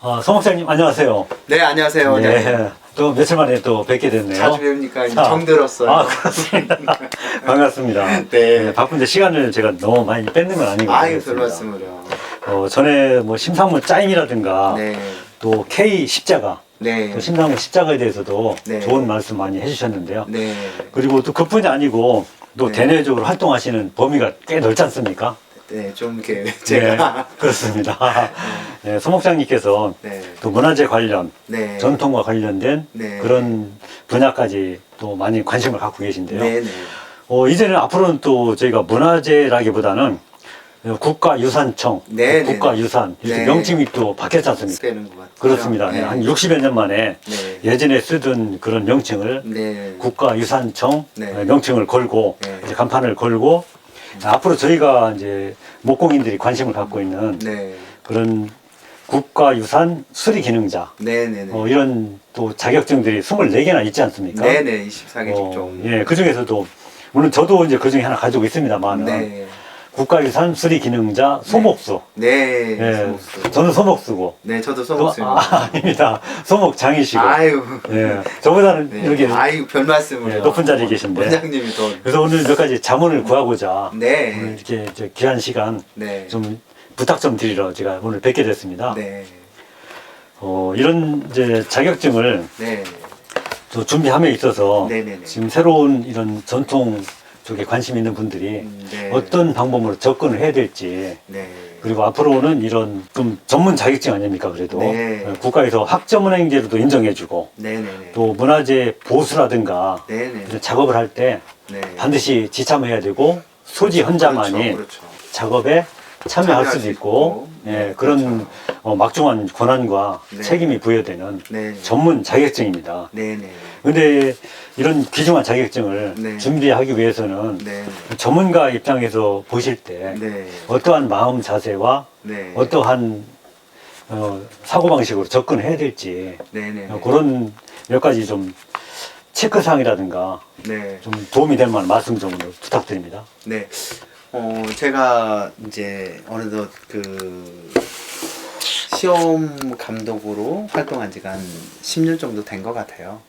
서목장님 안녕하세요. 네, 안녕하세요. 네. 또 며칠 만에 또 뵙게 됐네요. 자주 뵈니까 정들었어요. 그렇습니다. 반갑습니다. 네. 네, 바쁜데 시간을 제가 너무 많이 뺏는 건 아니고. 아유, 별 말씀을요. 전에 뭐 심상무 짜임이라든가 네. 또 K 십자가, 네. 또 심상무 십자가에 대해서도 네. 좋은 말씀 많이 해주셨는데요. 네. 그리고 또 그뿐이 아니고 또 네. 대내적으로 활동하시는 범위가 꽤 넓지 않습니까? 네, 좀 이렇게 제가 네, 그렇습니다. 네, 소목장님께서 네. 또 문화재 관련, 네. 전통과 관련된 네. 그런 분야까지 또 많이 관심을 갖고 계신데요. 네, 네. 이제는 앞으로는 또 저희가 문화재라기보다는 국가유산청, 네, 국가유산 이렇게 네. 명칭이 또 바뀌었지 않습니까? 쓰는 것 같아요. 그렇습니다. 네, 한 60여 년 만에 네. 예전에 쓰던 그런 명칭을 네. 국가유산청 네. 명칭을 걸고 네. 이제 간판을 걸고 앞으로 저희가 이제 목공인들이 관심을 갖고 있는 네. 그런 국가유산 수리기능자 네, 네, 네. 이런 또 자격증들이 24개나 있지 않습니까? 네, 네. 24개 직종. 예, 그 중에서도 물론 저도 이제 그 중에 하나 가지고 있습니다만 네. 국가유산 수리기능자 소목수. 네. 예, 소목수. 저는 소목수고. 네, 저도 소목수입니다. 아닙니다. 소목장이시고. 아유. 예, 저보다는 네. 이렇게 아유, 별 말씀을요. 예, 높은 자리에 계신데. 원장님이 더. 그래서 오늘 몇 가지 자문을 구하고자 네. 오늘 이렇게 귀한 시간 네. 좀 부탁 좀 드리러 제가 오늘 뵙게 됐습니다. 네. 이런 이제 자격증을 네. 또 준비함에 있어서 네네네. 지금 새로운 이런 전통 쪽에 관심 있는 분들이 네. 어떤 방법으로 접근을 해야 될지 네. 그리고 앞으로는 이런 좀 전문 자격증 아닙니까 그래도 네. 국가에서 학전문행제로도 인정해주고 네네네. 또 문화재 보수라든가 네네. 이런 작업을 할 때 네. 반드시 지참해야 되고 소지 헌자만이 그렇죠. 그렇죠. 작업에 참여할 수도 수 있고 네, 그런 막중한 권한과 네. 책임이 부여되는 네. 전문 자격증입니다. 네네. 근데 이런 귀중한 자격증을 네. 준비하기 위해서는 네. 전문가 입장에서 보실 때 네. 어떠한 마음 자세와 네. 어떠한 사고방식으로 접근해야 될지 네네. 그런 몇 가지 좀 체크사항이라든가 네. 좀 도움이 될 만한 말씀 좀 부탁드립니다. 네. 제가 이제 어느덧 그 시험 감독으로 활동한 지가 한 10년 정도 된 것 같아요.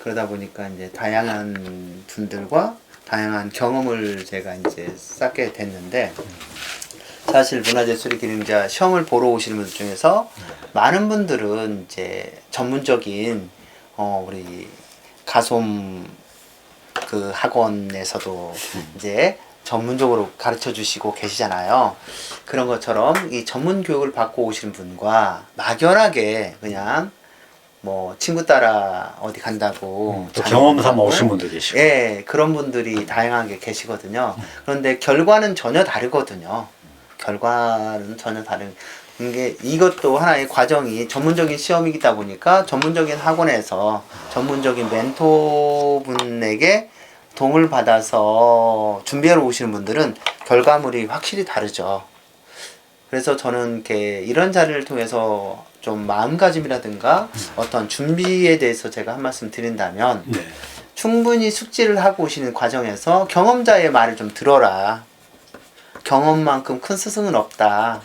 그러다 보니까 이제 다양한 분들과 다양한 경험을 제가 이제 쌓게 됐는데, 사실 문화재 수리 기능자 시험을 보러 오시는 분들 중에서 많은 분들은 이제 전문적인 우리 가솜 그 학원에서도 이제 전문적으로 가르쳐 주시고 계시잖아요. 그런 것처럼 이 전문 교육을 받고 오시는 분과 막연하게 그냥 뭐 친구 따라 어디 간다고 또 경험 삼아 오신 분도 계시고. 예, 그런 분들이 다양하게 계시거든요. 그런데 결과는 전혀 다르거든요. 결과는 전혀 다른 게, 이것도 하나의 과정이 전문적인 시험이다 보니까 전문적인 학원에서 전문적인 멘토분에게 도움을 받아서 준비하러 오시는 분들은 결과물이 확실히 다르죠. 그래서 저는 이렇게 이런 자리를 통해서 좀 마음가짐이라든가 어떤 준비에 대해서 제가 한 말씀 드린다면, 네. 충분히 숙지를 하고 오시는 과정에서 경험자의 말을 좀 들어라. 경험만큼 큰 스승은 없다.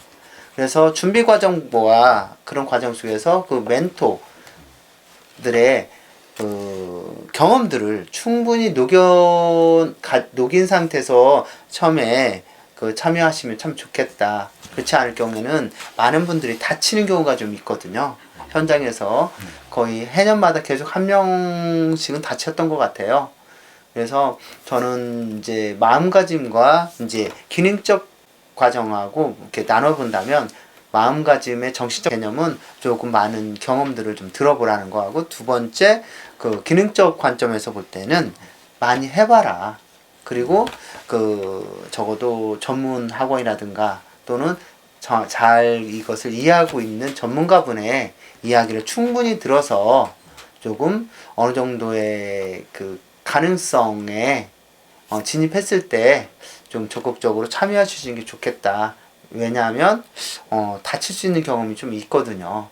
그래서 준비 과정과 그런 과정 속에서 그 멘토들의 그 경험들을 충분히 녹인 상태에서 처음에 그 참여하시면 참 좋겠다. 그렇지 않을 경우에는 많은 분들이 다치는 경우가 좀 있거든요. 현장에서 거의 해년마다 계속 한 명씩은 다쳤던 것 같아요. 그래서 저는 이제 마음가짐과 이제 기능적 과정하고 이렇게 나눠본다면, 마음가짐의 정신적 개념은 조금 많은 경험들을 좀 들어보라는 거하고, 두 번째 그 기능적 관점에서 볼 때는 많이 해봐라. 그리고 그 적어도 전문 학원이라든가 또는 잘 이것을 이해하고 있는 전문가분의 이야기를 충분히 들어서 조금 어느 정도의 그 가능성에 진입했을 때 좀 적극적으로 참여해 주시는 게 좋겠다. 왜냐하면 다칠 수 있는 경험이 좀 있거든요.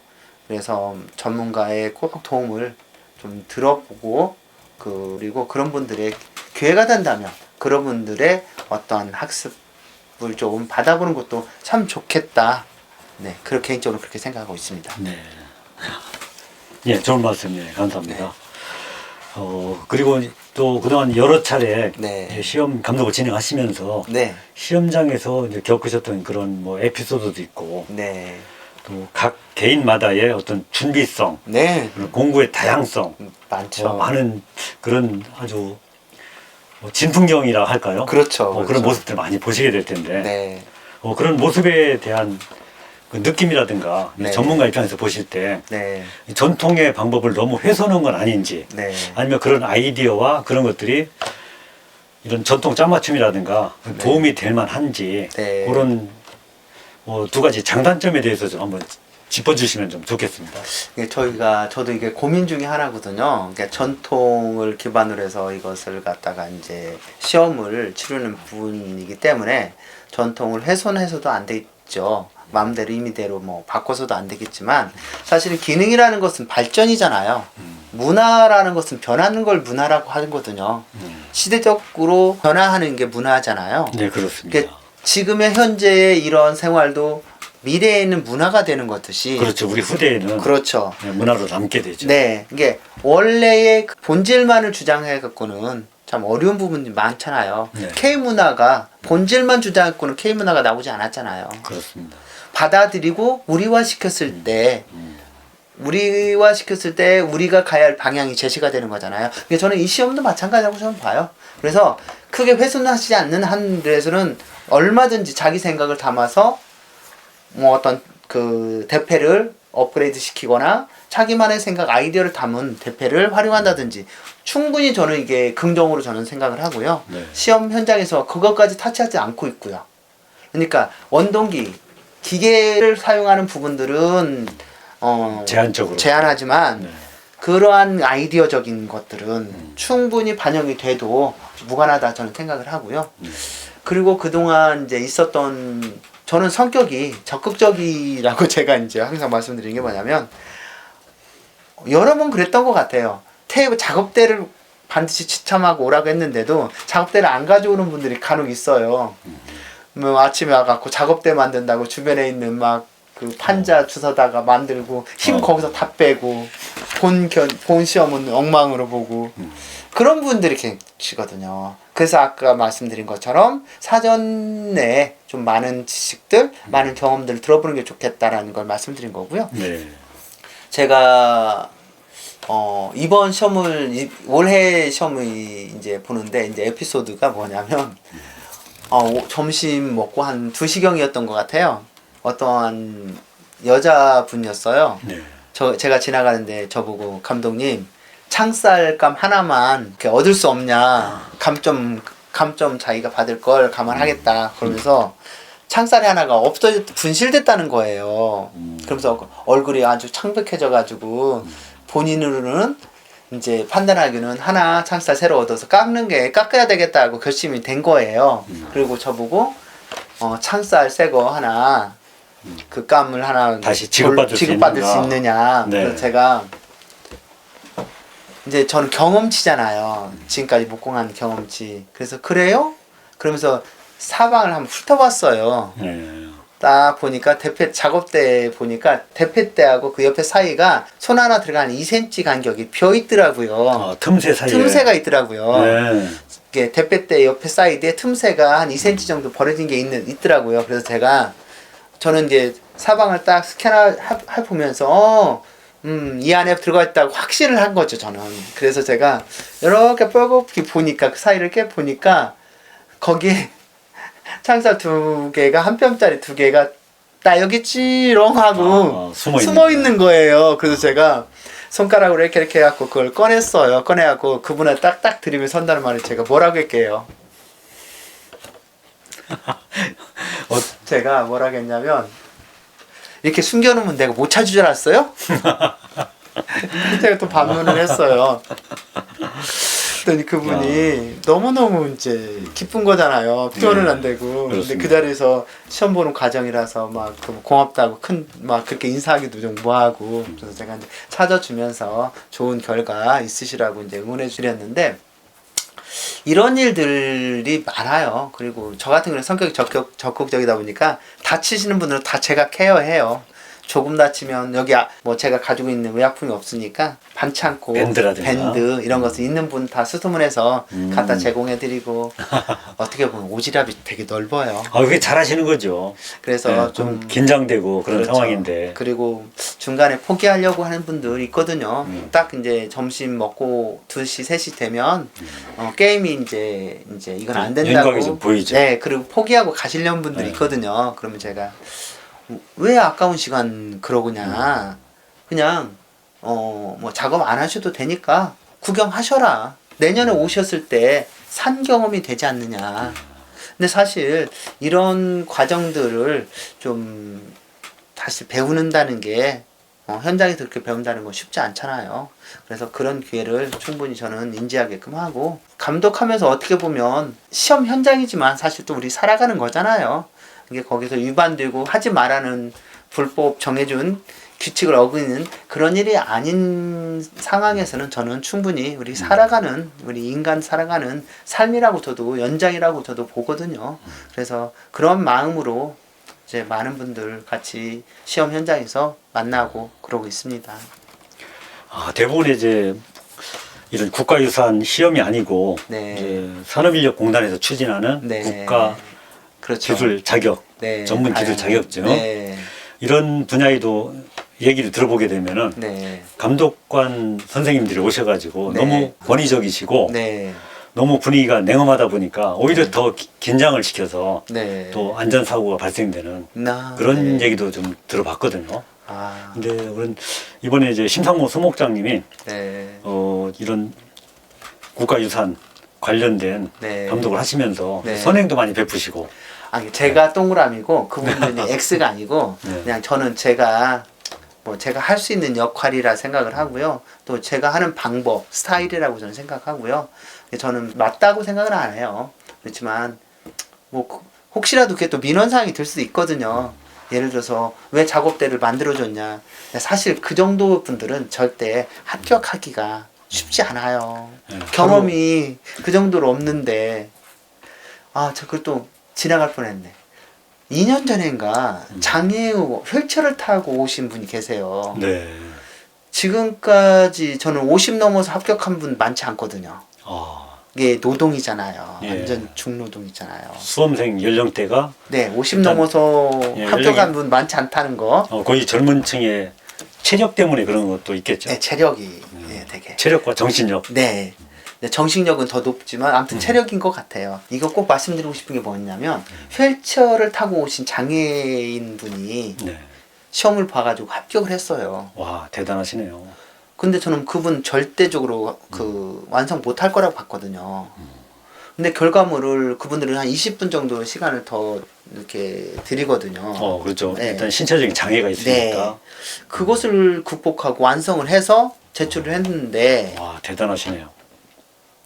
그래서 전문가의 꼭 도움을 좀 들어보고, 그리고 그런 분들의 기회가 된다면 그런 분들의 어떤 학습을 좀 받아보는 것도 참 좋겠다. 네, 그렇게 개인적으로 그렇게 생각하고 있습니다. 네. 예, 좋은 말씀, 예, 감사합니다. 네. 그리고 또 그동안 여러 차례 네. 이제 시험 감독을 진행하시면서 네, 시험장에서 이제 겪으셨던 그런 뭐 에피소드도 있고 네, 또 각 개인마다의 어떤 준비성, 네, 그리고 공부의 다양성, 많죠. 많은 그런 아주 뭐 진풍경이라 할까요? 그렇죠, 그런 그렇죠. 모습들 많이 보시게 될 텐데 네, 그런 모습에 대한 그 느낌이라든가 네. 전문가 입장에서 보실 때 네, 이 전통의 방법을 너무 훼손한 건 아닌지 네, 아니면 그런 아이디어와 그런 것들이 이런 전통 짠맞춤이라든가 도움이 될 만한지 네. 그런 두 가지 장단점에 대해서 좀 한번 짚어주시면 좀 좋겠습니다. 이게 저도 이게 고민 중에 하나거든요. 그러니까 전통을 기반으로 해서 이것을 갖다가 이제 시험을 치르는 부분이기 때문에 전통을 훼손해서도 안 되겠죠. 마음대로 임의대로 뭐 바꿔서도 안 되겠지만 사실은 기능이라는 것은 발전이잖아요. 문화라는 것은 변하는 걸 문화라고 하거든요. 시대적으로 변화하는 게 문화잖아요. 네, 그렇습니다. 그러니까 지금의 현재의 이런 생활도 미래에는 문화가 되는 것듯이 그렇죠. 우리 후대에는 그렇죠. 문화로 남게 되죠. 네, 이게 원래의 그 본질만을 주장해 갖고는 참 어려운 부분이 많잖아요. 네. K 문화가 본질만 주장했고는 K 문화가 나오지 않았잖아요. 그렇습니다. 받아들이고 우리화 시켰을 때 우리가 가야 할 방향이 제시가 되는 거잖아요. 그러니까 저는 이 시험도 마찬가지라고 저는 봐요. 그래서 크게 훼손하지 않는 한에서는 얼마든지 자기 생각을 담아서 뭐 어떤 그 대패를 업그레이드 시키거나 자기만의 생각 아이디어를 담은 대패를 활용한다든지 충분히 저는 이게 긍정으로 저는 생각을 하고요. 네. 시험 현장에서 그것까지 타치하지 않고 있고요. 그러니까 원동기 기계를 사용하는 부분들은 제한적으로 제한하지만 네. 그러한 아이디어적인 것들은 충분히 반영이 돼도 무관하다 저는 생각을 하고요. 그리고 그동안 이제 있었던 저는 성격이 적극적이라고 제가 이제 항상 말씀드리는 게 뭐냐면 여러 번 그랬던 것 같아요. 테이블 작업대를 반드시 지참하고 오라고 했는데도 작업대를 안 가져오는 분들이 간혹 있어요. 뭐 아침에 와갖고 작업대 만든다고 주변에 있는 막 그 판자 주워다가 만들고 힘 거기서 다 빼고 본 시험은 엉망으로 보고 그런 분들이 계시거든요. 그래서 아까 말씀드린 것처럼 사전에 좀 많은 지식들, 많은 경험들을 들어보는 게 좋겠다라는 걸 말씀드린 거고요. 네. 제가 이번 시험을 올해 시험을 이제 보는데 이제 에피소드가 뭐냐면 점심 먹고 한 2시경이었던 것 같아요. 어떠한 여자분이었어요. 네. 제가 지나가는데 저보고 감독님 창살감 하나만 이렇게 얻을 수 없냐 감점 자기가 받을 걸 감안하겠다 그러면서 창살이 하나가 없어져 분실됐다는 거예요. 그러면서 얼굴이 아주 창백해져 가지고 본인으로는 이제 판단하기는 하나 창살 새로 얻어서 깎아야 되겠다고 결심이 된 거예요. 그리고 저보고 창살 새 거 하나 그 감을 하나 다시 지급받을 수 있느냐. 네. 그래서 제가 이제 저는 경험치잖아요. 지금까지 목공한 경험치. 그래서 그래요? 그러면서 사방을 한번 훑어봤어요. 네. 딱 보니까 작업대 보니까 대패대하고 그 옆에 사이가 손 하나 들어가는 2cm 간격이 비어 있더라고요. 틈새 사이에. 틈새가 있더라고요. 네. 이게 대패대 옆에 사이드에 틈새가 한 2cm 정도 벌어진 게 있더라고요. 그래서 저는 이제 사방을 딱 스캔해 보면서 이 안에 들어가 있다고 확신을 한 거죠, 저는. 그래서 제가 이렇게 뻘겋게 보니까 그 사이를 이렇게 보니까 거기에 창살 2개가 한 뼘짜리 2개가 딱 여기 찌렁하고 숨어 있는 거예요. 그래서 제가 손가락으로 이렇게 해갖고 그걸 꺼냈어요. 꺼내갖고 그분한테 딱딱 들이밀 선다는 말을 제가 뭐라고 할게요. 제가 뭐라고 했냐면 이렇게 숨겨놓으면 내가 못 찾을 줄 알았어요? 제가 또 반문을 했어요. 그랬더니 그분이 너무너무 이제 기쁜 거잖아요. 표현은 안 되고. 근데 그 자리에서 시험 보는 과정이라서 막 고맙다고 막 그렇게 인사하기도 좀 뭐하고. 그래서 제가 이제 찾아주면서 좋은 결과 있으시라고 이제 응원해 주렸는데 이런 일들이 많아요. 그리고 저 같은 경우는 성격이 적극적이다 보니까 다치시는 분들은 다 제가 케어해요. 조금 다치면 여기 뭐 제가 가지고 있는 의약품이 없으니까 반창고, 밴드라든가. 밴드 이런 것을 있는 분 다 수소문해서 갖다 제공해드리고 어떻게 보면 오지랖이 되게 넓어요. 아, 그게 잘하시는 거죠. 그래서 네, 좀 긴장되고 그런 그렇죠. 상황인데. 그리고 중간에 포기하려고 하는 분들 있거든요. 딱 이제 점심 먹고 2시, 3시 되면 게임이 이제 이건 안 된다고. 윤곽이 좀 보이죠. 네, 그리고 포기하고 가시려는 분들이 네. 있거든요. 그러면 제가 왜 아까운 시간 그러구냐. 그냥 뭐 작업 안 하셔도 되니까 구경하셔라. 내년에 오셨을 때 산 경험이 되지 않느냐. 근데 사실 이런 과정들을 좀 다시 배우는다는 게 현장에서 그렇게 배운다는 건 쉽지 않잖아요. 그래서 그런 기회를 충분히 저는 인지하게끔 하고 감독하면서 어떻게 보면 시험 현장이지만 사실 또 우리 살아가는 거잖아요. 이게 거기서 위반되고 하지 말라는 불법 정해준 규칙을 어기는 그런 일이 아닌 상황에서는 저는 충분히 우리 살아가는 우리 인간 살아가는 삶이라고 저도 연장이라고 저도 보거든요. 그래서 그런 마음으로 이제 많은 분들 같이 시험 현장에서 만나고 그러고 있습니다. 아, 대부분 이제 이런 국가유산 시험이 아니고 네. 이제 산업인력공단에서 추진하는 네. 국가 그렇죠. 기술 자격, 네. 전문 기술 다양한- 자격증 네. 이런 분야에도 얘기를 들어보게 되면은 네. 감독관 선생님들이 오셔가지고 네. 너무 권위적이시고 네. 너무 분위기가 냉엄하다 보니까 오히려 더 긴장을 시켜서 네. 또 안전사고가 발생되는 그런 네. 얘기도 좀 들어봤거든요. 아. 근데 우린 이번에 이제 심상모 소목장님이 네. 이런 국가유산 관련된 네. 감독을 하시면서 네. 선행도 많이 베푸시고. 아니 제가 동그라미고 그분들이 X가 아니고 네. 그냥 저는 제가 할 수 있는 역할이라 생각을 하고요. 또 제가 하는 방법, 스타일이라고 저는 생각하고요. 저는 맞다고 생각을 안 해요. 그렇지만 혹시라도 그게 또 민원사항이 될 수도 있거든요. 예를 들어서 왜 작업대를 만들어줬냐. 사실 그 정도 분들은 절대 합격하기가 쉽지 않아요. 네, 경험이 그 정도로 없는데 저 그걸 또 지나갈 뻔했네. 2년 전인가 장애우 휠체어를 타고 오신 분이 계세요. 네. 지금까지 저는 50 넘어서 합격한 분 많지 않거든요. 아, 이게 노동이잖아요. 예. 완전 중노동이잖아요. 수험생 연령대가 네, 50 일단, 넘어서 예, 합격한 분 많지 않다는 거. 거의 젊은 층의 체력 때문에 그런 것도 있겠죠. 네, 체력이 되게. 체력과 정신력. 네. 네, 정신력은 더 높지만 아무튼 체력인 것 같아요. 이거 꼭 말씀드리고 싶은 게 뭐냐면 휠체어를 타고 오신 장애인 분이 네. 시험을 봐가지고 합격을 했어요. 와, 대단하시네요. 근데 저는 그분 절대적으로 완성 못할 거라고 봤거든요. 근데 결과물을 그분들은 한 20분 정도 시간을 더 이렇게 드리거든요. 그렇죠. 네. 일단 신체적인 장애가 있으니까. 그것을 극복하고 완성을 해서 제출을 했는데 와, 대단하시네요.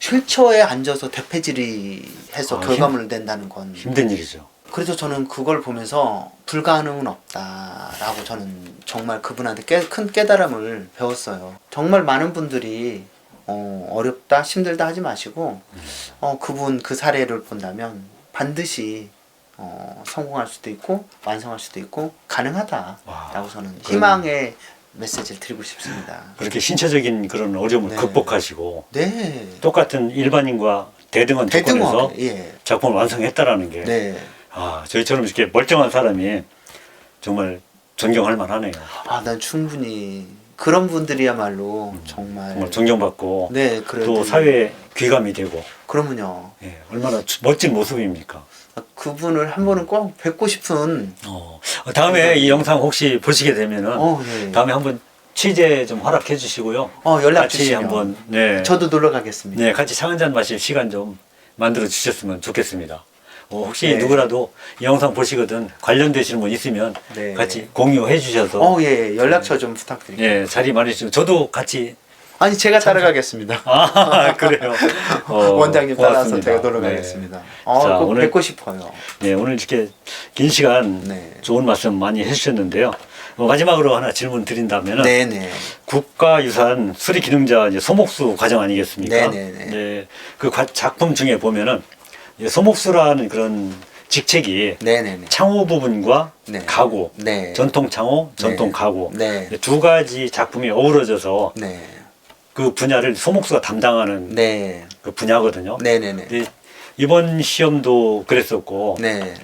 휠체어에 앉아서 대패질이 해서 아, 결과물을 낸다는 건 힘든 일이죠. 그래서 저는 그걸 보면서 불가능은 없다라고 저는 정말 그분한테 큰 깨달음을 배웠어요. 정말 많은 분들이 어렵다 힘들다 하지 마시고 그분 그 사례를 본다면 반드시 성공할 수도 있고 완성할 수도 있고 가능하다라고 저는 희망의 메시지를 드리고 싶습니다. 그렇게 신체적인 그런 어려움을 네. 극복하시고 네. 똑같은 일반인과 대등한 조건에서 예. 작품을 완성했다라는 게 네. 저희처럼 이렇게 멀쩡한 사람이 정말 존경할 만하네요. 난 충분히 그런 분들이야말로 정말 존경받고 네, 그래도 또 사회에 귀감이 되고 그러면요. 얼마나 멋진 모습입니까? 그분을 한 번은 꼭 뵙고 싶은 다음에 이 영상 혹시 보시게 되면은 네. 다음에 한번 취재 좀 허락해 주시고요. 연락 같이 주시면 한번 저도 놀러 가겠습니다. 같이 차 한잔 마실 시간 좀 만들어 주셨으면 좋겠습니다. 혹시 네. 누구라도 이 영상 보시거든 관련되시는 분 있으면 네. 같이 공유해 주셔서 예, 연락처 좀 부탁드립니다. 자리 마련해주시면 저도 같이 아니 제가 따라가겠습니다. 그래요. 원장님 따라서 고맙습니다. 제가 놀러 네. 가겠습니다. 자, 꼭 오늘- 뵙고 싶어요. 오늘 이렇게 긴 시간 네. 좋은 말씀 많이 해주셨는데요. 마지막으로 하나 질문 드린다면은 네네. 국가유산 수리기능자 이제 소목수 과정 아니겠습니까? 네네네. 네, 그 작품 중에 보면은 이제 소목수라는 그런 직책이 네네네. 창호 부분과 네. 가구, 네. 전통 창호, 전통 네. 가구 네. 두 가지 작품이 어우러져서 네. 그 분야를 소목수가 담당하는 네. 그 분야거든요. 네네네. 근데 이번 시험도 그랬었고 네.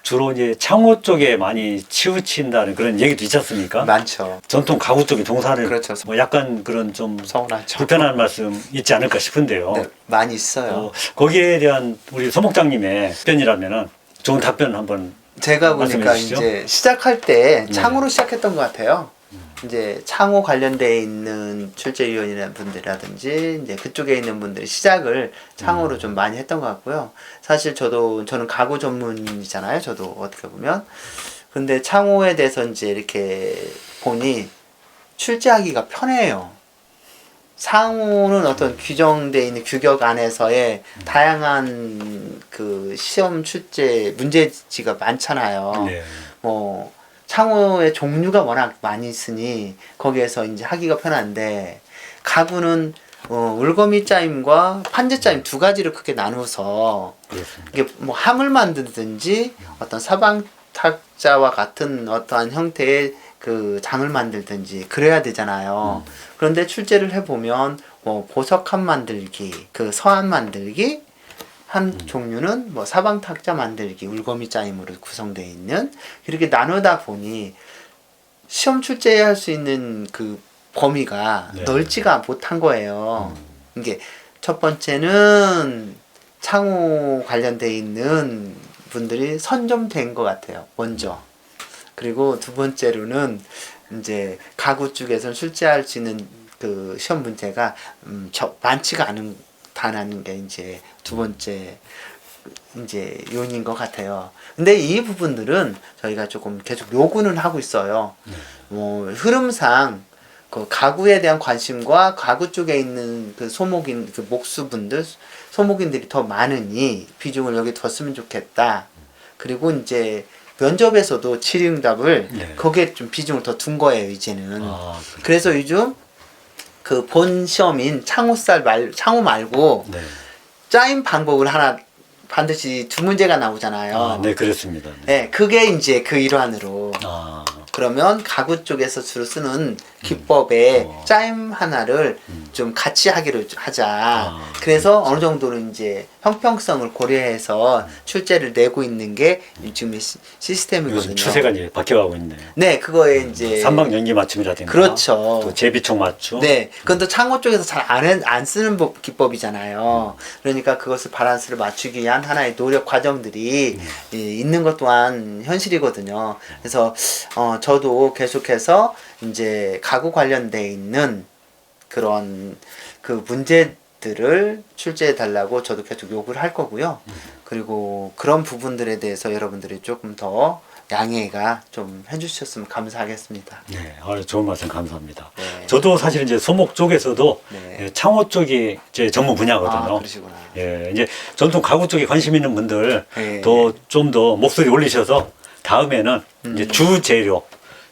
주로 이제 창호 쪽에 많이 치우친다는 그런 얘기도 있지 않습니까? 많죠. 전통 가구 쪽에 동사를 그렇죠. 뭐 약간 그런 좀 서운하죠. 불편한 말씀 있지 않을까 싶은데요. 네, 많이 있어요. 거기에 대한 우리 소목장님의 답변이라면은 좋은 답변 한번 제가 보니까 말씀해 주시죠. 이제 시작할 때 네. 창호로 시작했던 것 같아요. 이제 창호 관련돼 있는 출제위원이라는 분들이라든지 이제 그쪽에 있는 분들이 시작을 창호로 좀 많이 했던 것 같고요. 사실 저는 가구 전문이잖아요. 저도 어떻게 보면. 근데 창호에 대해서 이제 이렇게 보니 출제하기가 편해요. 상호는 어떤 규정되어 있는 규격 안에서의 다양한 그 시험 출제 문제지가 많잖아요. 네. 뭐 창호의 종류가 워낙 많이 있으니 거기에서 이제 하기가 편한데 가구는 울거미 짜임과 판재 짜임 두 가지를 크게 나누어서 그렇습니다. 이게 뭐 함을 만들든지 어떤 사방탁자와 같은 어떠한 형태의 그 장을 만들든지 그래야 되잖아요. 그런데 출제를 해보면 뭐 보석함 만들기, 그 서한 만들기, 한 종류는 뭐 사방탁자 만들기, 울거미 짜임으로 구성되어 있는 이렇게 나누다 보니 시험 출제할 수 있는 그 범위가 네. 넓지가 못한 거예요. 이게 첫 번째는 창호 관련돼 있는 분들이 선점된 것 같아요. 먼저. 그리고 두 번째로는 이제 가구 쪽에서 출제할 수 있는 그 시험 문제가 많지가 않다는 게 이제 두 번째 이제 요인인 것 같아요. 근데 이 부분들은 저희가 조금 계속 요구는 하고 있어요. 뭐 흐름상 그 가구에 대한 관심과 가구 쪽에 있는 그 소목인 그 목수분들 소목인들이 더 많으니 비중을 여기 뒀으면 좋겠다. 그리고 이제 면접에서도 질의응답을 네. 거기에 좀 비중을 더 둔 거예요 이제는. 그래서 그래서 요즘 그 본 시험인 창호 말고 네. 짜임 방법을 하나 반드시 두 문제가 나오잖아요. 네, 그렇습니다. 네, 그게 이제 그 일환으로. 아, 그러면 가구 쪽에서 주로 쓰는 기법에 짜임 하나를 좀 같이 하기로 하자. 그래서 어느 정도는 이제 형평성을 고려해서 출제를 내고 있는 게 지금의 시스템이거든요. 요즘 추세가 이제 바뀌어가고 있네요. 네, 그거에 이제 삼방 연기 맞춤이라든가, 그렇죠. 또 제비총 맞춤. 네, 그건 또 창호 쪽에서 잘 안 쓰는 기법이잖아요. 그러니까 그것을 바란스를 맞추기 위한 하나의 노력 과정들이 있는 것 또한 현실이거든요. 그래서 저도 계속해서 이제 가구 관련돼 있는 그런 그 문제들을 출제해 달라고 저도 계속 요구를 할 거고요. 그리고 그런 부분들에 대해서 여러분들이 조금 더 양해가 좀 해주셨으면 감사하겠습니다. 네, 좋은 말씀 감사합니다. 네. 저도 사실 이제 소목 쪽에서도 네. 창호 쪽이 제 전문 분야거든요. 아, 그러시구나. 예, 이제 전통 가구 쪽에 관심 있는 분들 네. 좀 더 목소리 올리셔서 다음에는 이제 주 재료,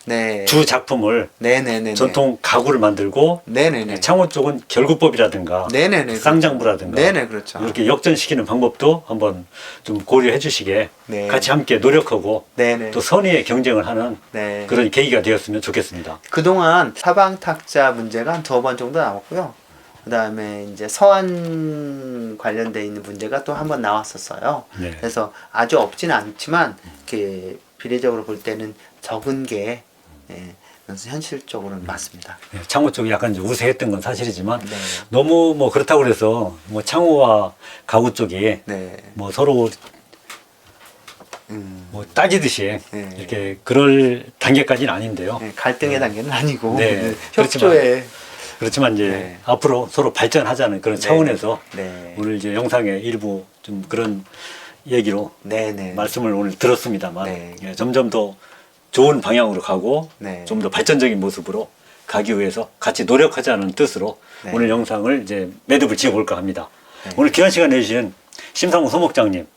네. 주 작품을 네네네. 전통 가구를 만들고 네네네. 창호 쪽은 결구법이라든가 네네네. 쌍장부라든가 네네, 그렇죠. 이렇게 역전시키는 방법도 한번 좀 고려해 주시게 네. 같이 함께 노력하고 네네. 또 선의의 경쟁을 하는 네. 그런 계기가 되었으면 좋겠습니다. 그동안 사방탁자 문제가 한 2번 정도 나왔고요. 그 다음에 이제 서한 관련돼 있는 문제가 또 한 번 나왔었어요. 네. 그래서 아주 없지는 않지만 이렇게 비례적으로 볼 때는 적은 게 그래서 현실적으로는 맞습니다. 네, 창호 쪽이 약간 이제 우세했던 건 사실이지만 네. 너무 뭐 그렇다고 그래서 뭐 창호와 가구 쪽이 네. 뭐 서로 뭐 따지듯이 네. 이렇게 그럴 단계까지는 아닌데요. 네, 갈등의 단계는 아니고 네. 협조의 그렇지만 이제 네. 앞으로 서로 발전하자는 그런 네. 차원에서 네. 오늘 이제 영상의 일부 좀 그런 얘기로 네네. 말씀을 오늘 들었습니다만 네. 예, 점점 더 좋은 방향으로 가고 네. 좀 더 발전적인 모습으로 가기 위해서 같이 노력하자는 뜻으로 네. 오늘 영상을 이제 매듭을 지어볼까 합니다. 네. 오늘 귀한 시간 내주신 심상우 소목장님,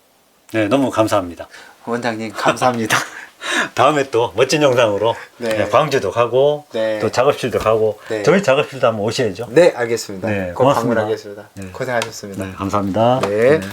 네, 너무 감사합니다. 원장님 감사합니다. 다음에 또 멋진 영상으로 네. 네, 광주도 가고 네. 또 작업실도 가고 네. 저희 작업실도 한번 오셔야죠. 네, 알겠습니다. 네, 꼭 고맙습니다. 방문하겠습니다. 네. 고생하셨습니다. 네, 감사합니다. 네. 네.